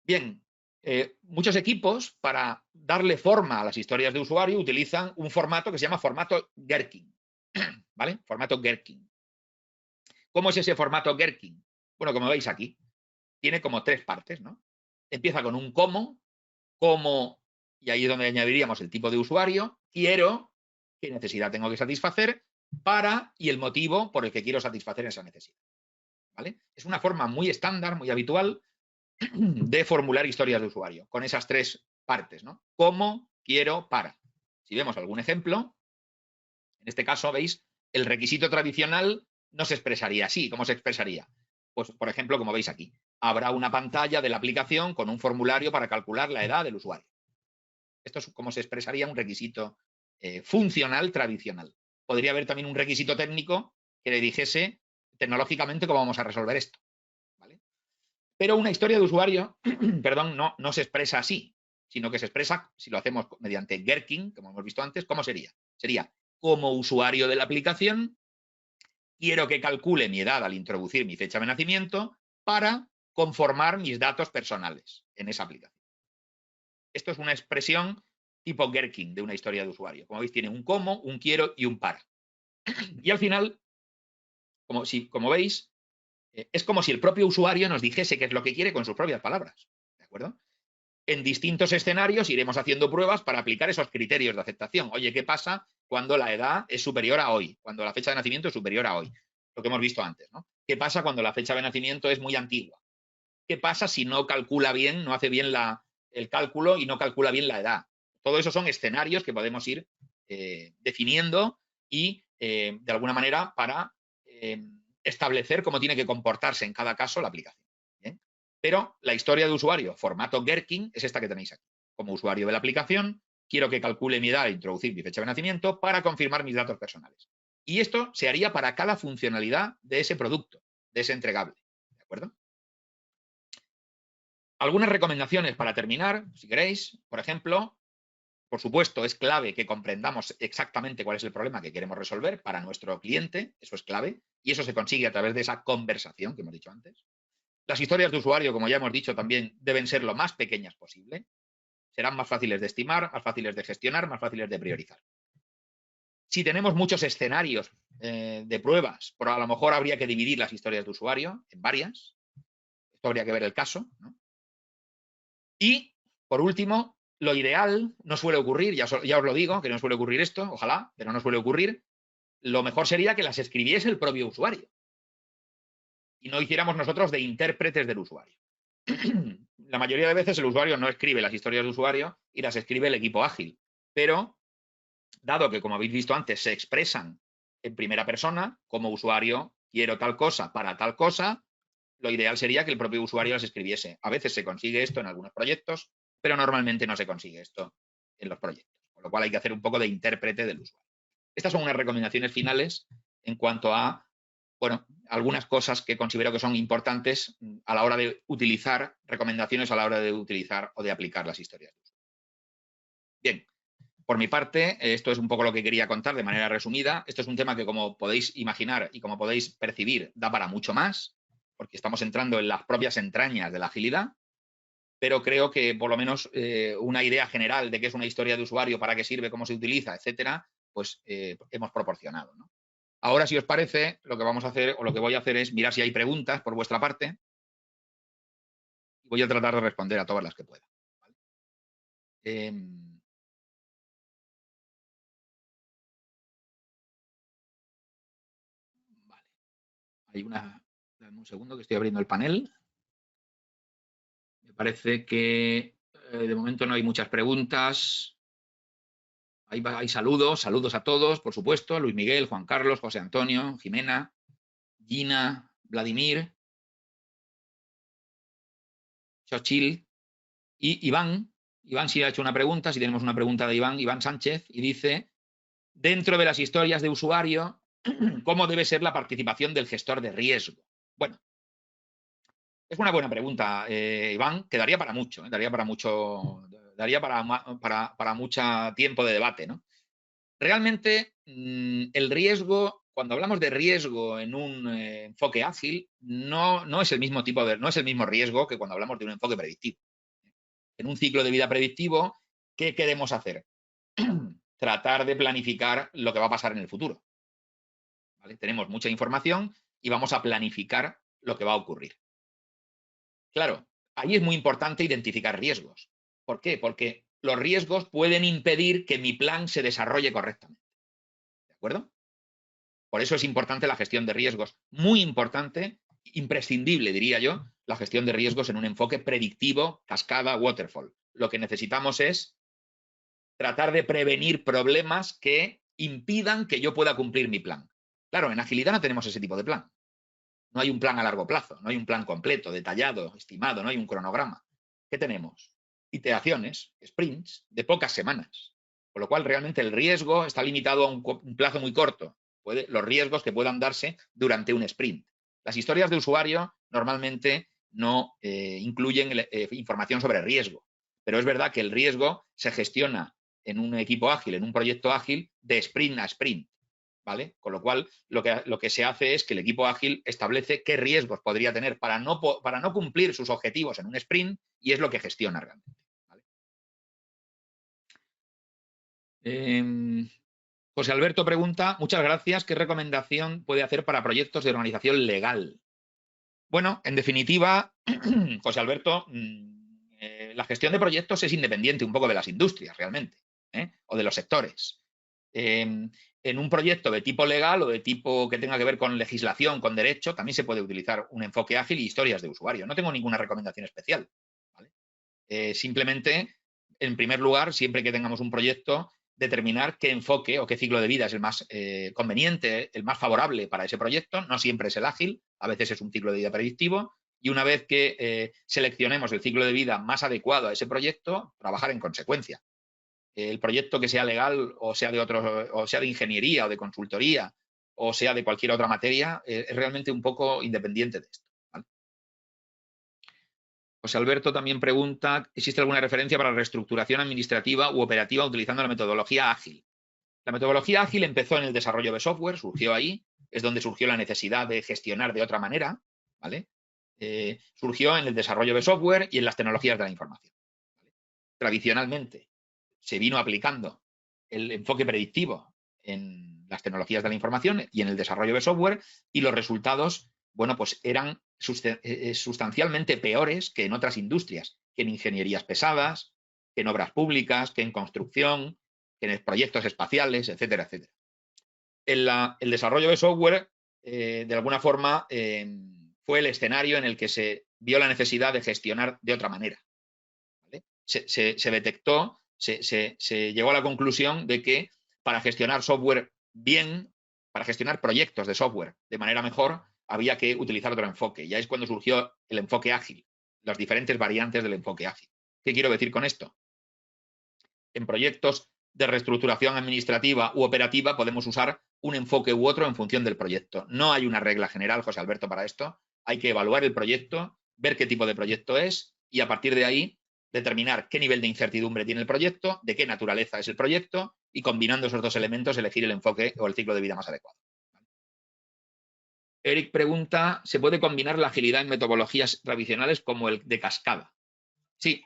Bien, muchos equipos, para darle forma a las historias de usuario, utilizan un formato que se llama formato Gherkin, ¿vale? Formato Gherkin. ¿Cómo es ese formato Gherkin? Bueno, como veis aquí, tiene como 3 partes, ¿no? Empieza con un cómo, y ahí es donde añadiríamos el tipo de usuario, quiero, qué necesidad tengo que satisfacer, para, y el motivo por el que quiero satisfacer esa necesidad, ¿vale? Es una forma muy estándar, muy habitual, de formular historias de usuario, con esas 3 partes, ¿no? Cómo, quiero para. Si vemos algún ejemplo, en este caso, veis, el requisito tradicional no se expresaría así. ¿Cómo se expresaría? Pues, por ejemplo, como veis aquí, habrá una pantalla de la aplicación con un formulario para calcular la edad del usuario. Esto es como se expresaría un requisito funcional tradicional. Podría haber también un requisito técnico que le dijese tecnológicamente cómo vamos a resolver esto. ¿Vale? Pero una historia de usuario, perdón, no se expresa así, sino que se expresa, si lo hacemos mediante Gherkin, como hemos visto antes, ¿cómo sería? Sería, como usuario de la aplicación, quiero que calcule mi edad al introducir mi fecha de nacimiento para conformar mis datos personales en esa aplicación. Esto es una expresión tipo Gherkin de una historia de usuario. Como veis, tiene un como, un quiero y un para. Y al final, como veis, es como si el propio usuario nos dijese qué es lo que quiere con sus propias palabras. ¿De acuerdo? En distintos escenarios iremos haciendo pruebas para aplicar esos criterios de aceptación. Oye, ¿qué pasa cuando la edad es superior a hoy? Cuando la fecha de nacimiento es superior a hoy. Lo que hemos visto antes, ¿no? ¿Qué pasa cuando la fecha de nacimiento es muy antigua? ¿Qué pasa si no calcula bien, no hace bien el cálculo y no calcula bien la edad? Todo eso son escenarios que podemos ir definiendo y, de alguna manera, para establecer cómo tiene que comportarse en cada caso la aplicación. ¿Bien? Pero la historia de usuario, formato Gherkin, es esta que tenéis aquí. Como usuario de la aplicación, quiero que calcule mi edad e introducir mi fecha de nacimiento para confirmar mis datos personales. Y esto se haría para cada funcionalidad de ese producto, de ese entregable. ¿De acuerdo? Algunas recomendaciones para terminar, si queréis. Por ejemplo, por supuesto, es clave que comprendamos exactamente cuál es el problema que queremos resolver para nuestro cliente. Eso es clave. Y eso se consigue a través de esa conversación que hemos dicho antes. Las historias de usuario, como ya hemos dicho, también deben ser lo más pequeñas posible. Serán más fáciles de estimar, más fáciles de gestionar, más fáciles de priorizar. Si tenemos muchos escenarios de pruebas, a lo mejor habría que dividir las historias de usuario en varias. Esto habría que ver el caso, ¿no? Y, por último, lo ideal no suele ocurrir, ya os lo digo, que no suele ocurrir esto, ojalá, pero no suele ocurrir. Lo mejor sería que las escribiese el propio usuario y no hiciéramos nosotros de intérpretes del usuario. La mayoría de veces el usuario no escribe las historias de usuario y las escribe el equipo ágil, pero dado que, como habéis visto antes, se expresan en primera persona, como usuario quiero tal cosa para tal cosa, lo ideal sería que el propio usuario las escribiese. A veces se consigue esto en algunos proyectos, pero normalmente no se consigue esto en los proyectos, con lo cual hay que hacer un poco de intérprete del usuario. Estas son unas recomendaciones finales en cuanto a, bueno, algunas cosas que considero que son importantes a la hora de utilizar, recomendaciones a la hora de utilizar o de aplicar las historias. Bien, por mi parte, esto es un poco lo que quería contar de manera resumida. Esto es un tema que, como podéis imaginar y como podéis percibir, da para mucho más, porque estamos entrando en las propias entrañas de la agilidad, pero creo que por lo menos una idea general de qué es una historia de usuario, para qué sirve, cómo se utiliza, etcétera, pues hemos proporcionado, ¿no? Ahora, si os parece, lo que vamos a hacer o lo que voy a hacer es mirar si hay preguntas por vuestra parte y voy a tratar de responder a todas las que pueda. ¿Vale? Vale. Hay una... Dame un segundo que estoy abriendo el panel. Me parece que de momento no hay muchas preguntas. Hay saludos a todos, por supuesto. Luis Miguel, Juan Carlos, José Antonio, Jimena, Gina, Vladimir, Xochil y Iván. Iván sí ha hecho una pregunta, si tenemos una pregunta de Iván Sánchez, y dice, dentro de las historias de usuario, ¿cómo debe ser la participación del gestor de riesgo? Bueno, es una buena pregunta, Iván, que daría para mucho, daría para mucho, daría para mucho tiempo de debate, ¿no? Realmente, el riesgo, cuando hablamos de riesgo en un enfoque ágil, no es el mismo no es el mismo riesgo que cuando hablamos de un enfoque predictivo. En un ciclo de vida predictivo, ¿qué queremos hacer? Tratar de planificar lo que va a pasar en el futuro. ¿Vale? Tenemos mucha información y vamos a planificar lo que va a ocurrir. Claro, ahí es muy importante identificar riesgos. ¿Por qué? Porque los riesgos pueden impedir que mi plan se desarrolle correctamente. ¿De acuerdo? Por eso es importante la gestión de riesgos. Muy importante, imprescindible, diría yo, la gestión de riesgos en un enfoque predictivo, cascada, waterfall. Lo que necesitamos es tratar de prevenir problemas que impidan que yo pueda cumplir mi plan. Claro, en agilidad no tenemos ese tipo de plan. No hay un plan a largo plazo, no hay un plan completo, detallado, estimado, no hay un cronograma. ¿Qué tenemos? Iteraciones, sprints, de pocas semanas. Con lo cual, realmente el riesgo está limitado a un plazo muy corto. Los riesgos que puedan darse durante un sprint. Las historias de usuario normalmente no incluyen información sobre riesgo, pero es verdad que el riesgo se gestiona en un equipo ágil, en un proyecto ágil, de sprint a sprint. ¿Vale? Con lo cual, lo que se hace es que el equipo ágil establece qué riesgos podría tener para no cumplir sus objetivos en un sprint y es lo que gestiona realmente. ¿Vale? José Alberto pregunta, muchas gracias, ¿qué recomendación puede hacer para proyectos de organización legal? Bueno, en definitiva, José Alberto, la gestión de proyectos es independiente un poco de las industrias realmente, o de los sectores. En un proyecto de tipo legal o de tipo que tenga que ver con legislación, con derecho, también se puede utilizar un enfoque ágil y historias de usuario. No tengo ninguna recomendación especial. ¿Vale? Simplemente, en primer lugar, siempre que tengamos un proyecto, determinar qué enfoque o qué ciclo de vida es el más conveniente, el más favorable para ese proyecto. No siempre es el ágil, a veces es un ciclo de vida predictivo. Y una vez que seleccionemos el ciclo de vida más adecuado a ese proyecto, trabajar en consecuencia. El proyecto que sea legal o sea de ingeniería o de consultoría o sea de cualquier otra materia, es realmente un poco independiente de esto. ¿Vale? José Alberto también pregunta, ¿existe alguna referencia para la reestructuración administrativa u operativa utilizando la metodología ágil? La metodología ágil empezó en el desarrollo de software, surgió ahí, es donde surgió la necesidad de gestionar de otra manera, ¿vale? Surgió en el desarrollo de software y en las tecnologías de la información. ¿Vale? Tradicionalmente se vino aplicando el enfoque predictivo en las tecnologías de la información y en el desarrollo de software y los resultados, bueno, pues eran sustancialmente peores que en otras industrias, que en ingenierías pesadas, que en obras públicas, que en construcción, que en proyectos espaciales, etcétera, etcétera. El desarrollo de software, de alguna forma, fue el escenario en el que se vio la necesidad de gestionar de otra manera. ¿Vale? Se detectó, se llegó a la conclusión de que para gestionar software bien, para gestionar proyectos de software de manera mejor, había que utilizar otro enfoque. Ya es cuando surgió el enfoque ágil, las diferentes variantes del enfoque ágil. ¿Qué quiero decir con esto? En proyectos de reestructuración administrativa u operativa podemos usar un enfoque u otro en función del proyecto. No hay una regla general, José Alberto, para esto. Hay que evaluar el proyecto, ver qué tipo de proyecto es y a partir de ahí determinar qué nivel de incertidumbre tiene el proyecto, de qué naturaleza es el proyecto y combinando esos dos elementos elegir el enfoque o el ciclo de vida más adecuado. Eric pregunta, ¿se puede combinar la agilidad en metodologías tradicionales como el de cascada? Sí.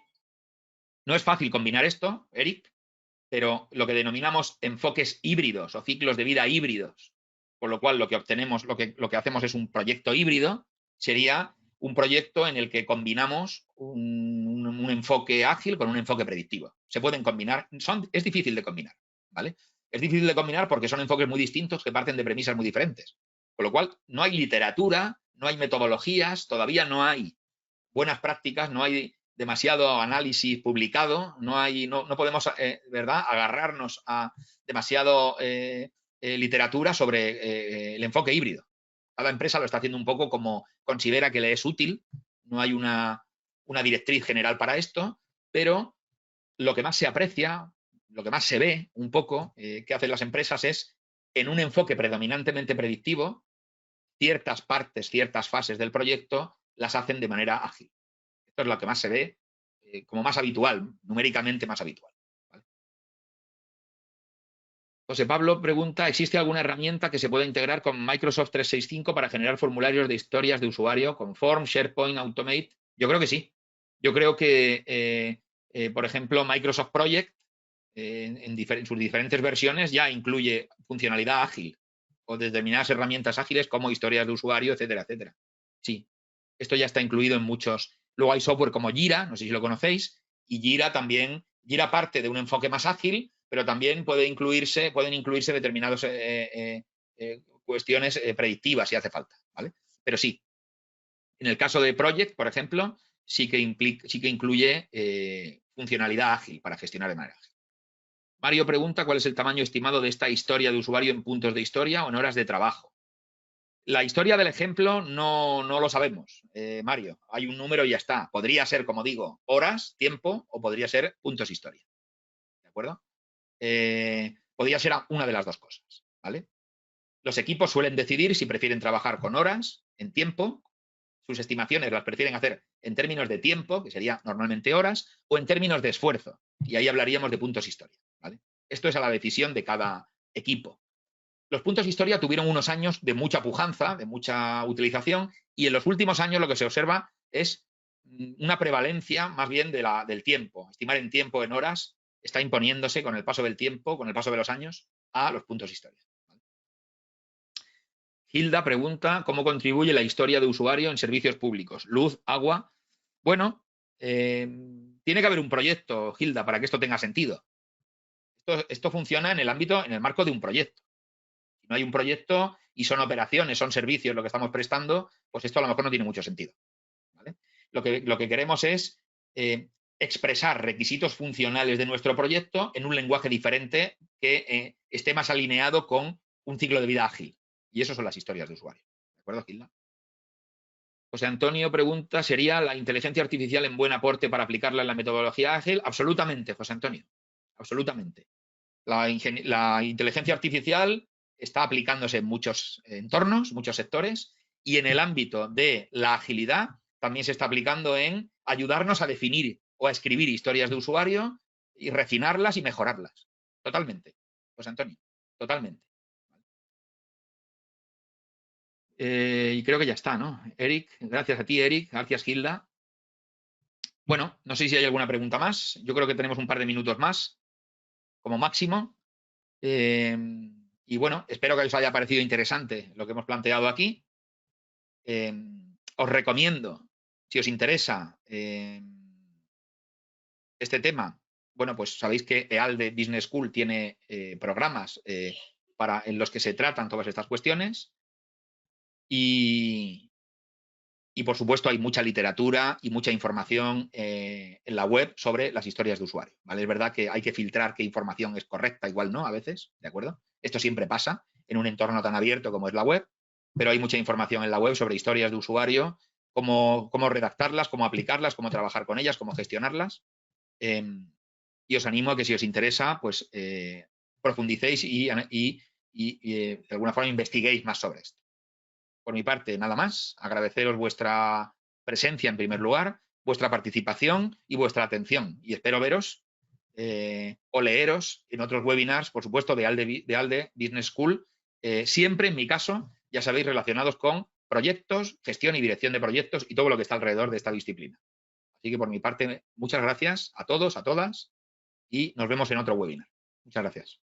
No es fácil combinar esto, Eric, pero lo que denominamos enfoques híbridos o ciclos de vida híbridos, con lo cual lo que obtenemos, lo que hacemos es un proyecto híbrido, sería un proyecto en el que combinamos un enfoque ágil con un enfoque predictivo. Se pueden combinar, es difícil de combinar, ¿vale? Es difícil de combinar porque son enfoques muy distintos que parten de premisas muy diferentes. Con lo cual, no hay literatura, no hay metodologías, todavía no hay buenas prácticas, no hay demasiado análisis publicado, no podemos ¿verdad? Agarrarnos a demasiado literatura sobre el enfoque híbrido. Cada empresa lo está haciendo un poco como considera que le es útil, no hay una directriz general para esto, pero lo que más se aprecia, lo que más se ve un poco que hacen las empresas es en un enfoque predominantemente predictivo, ciertas partes, ciertas fases del proyecto las hacen de manera ágil. Esto es lo que más se ve como más habitual, numéricamente más habitual. ¿Vale? José Pablo pregunta, ¿existe alguna herramienta que se pueda integrar con Microsoft 365 para generar formularios de historias de usuario con Form, SharePoint, Automate? Yo creo que sí. Yo creo que, por ejemplo, Microsoft Project, en sus diferentes versiones, ya incluye funcionalidad ágil o determinadas herramientas ágiles como historias de usuario, etcétera, etcétera. Sí, esto ya está incluido en muchos. Luego hay software como Jira, no sé si lo conocéis, y Jira también, Jira parte de un enfoque más ágil, pero también pueden incluirse determinadas cuestiones predictivas si hace falta, ¿vale? Pero sí, en el caso de Project, por ejemplo, sí que incluye funcionalidad ágil para gestionar de manera ágil. Mario pregunta cuál es el tamaño estimado de esta historia de usuario en puntos de historia o en horas de trabajo. La historia del ejemplo no lo sabemos, Mario. Hay un número y ya está. Podría ser, como digo, horas, tiempo, o podría ser puntos historia. ¿De acuerdo? Podría ser una de las dos cosas, ¿vale? Los equipos suelen decidir si prefieren trabajar con horas, en tiempo. Sus estimaciones las prefieren hacer en términos de tiempo, que sería normalmente horas, o en términos de esfuerzo. Y ahí hablaríamos de puntos historia, ¿vale? Esto es a la decisión de cada equipo. Los puntos historia tuvieron unos años de mucha pujanza, de mucha utilización, y en los últimos años lo que se observa es una prevalencia más bien del tiempo. Estimar en tiempo, en horas, está imponiéndose con el paso del tiempo, con el paso de los años, a los puntos historia. Hilda pregunta cómo contribuye la historia de usuario en servicios públicos. Luz, agua. Bueno, tiene que haber un proyecto, Hilda, para que esto tenga sentido. Esto funciona en el marco de un proyecto. Si no hay un proyecto y son operaciones, son servicios lo que estamos prestando, pues esto a lo mejor no tiene mucho sentido, ¿vale? Lo que queremos es expresar requisitos funcionales de nuestro proyecto en un lenguaje diferente que esté más alineado con un ciclo de vida ágil. Y eso son las historias de usuario. ¿De acuerdo, Gilda? José Antonio pregunta, ¿sería la inteligencia artificial en buen aporte para aplicarla en la metodología ágil? Absolutamente, José Antonio. Absolutamente. La inteligencia artificial está aplicándose en muchos entornos, muchos sectores, y en el ámbito de la agilidad también se está aplicando en ayudarnos a definir o a escribir historias de usuario y refinarlas y mejorarlas. Totalmente, José Antonio, totalmente. Y creo que ya está, ¿no? Eric, gracias a ti, Eric, gracias, Gilda. Bueno, no sé si hay alguna pregunta más. Yo creo que tenemos un par de minutos más, como máximo. Y bueno, espero que os haya parecido interesante lo que hemos planteado aquí. Os recomiendo, si os interesa este tema, bueno, pues sabéis que EALDE Business School tiene programas en los que se tratan todas estas cuestiones y por supuesto hay mucha literatura y mucha información en la web sobre las historias de usuario, ¿vale? Es verdad que hay que filtrar qué información es correcta, igual no, a veces, ¿de acuerdo? Esto siempre pasa en un entorno tan abierto como es la web, pero hay mucha información en la web sobre historias de usuario, cómo redactarlas, cómo aplicarlas, cómo trabajar con ellas, cómo gestionarlas. Y os animo a que si os interesa, pues profundicéis y de alguna forma investiguéis más sobre esto. Por mi parte, nada más. Agradeceros vuestra presencia en primer lugar, vuestra participación y vuestra atención. Y espero veros o leeros en otros webinars, por supuesto, de ALDE Business School, siempre, en mi caso, ya sabéis, relacionados con proyectos, gestión y dirección de proyectos y todo lo que está alrededor de esta disciplina. Así que por mi parte, muchas gracias a todos, a todas, y nos vemos en otro webinar. Muchas gracias.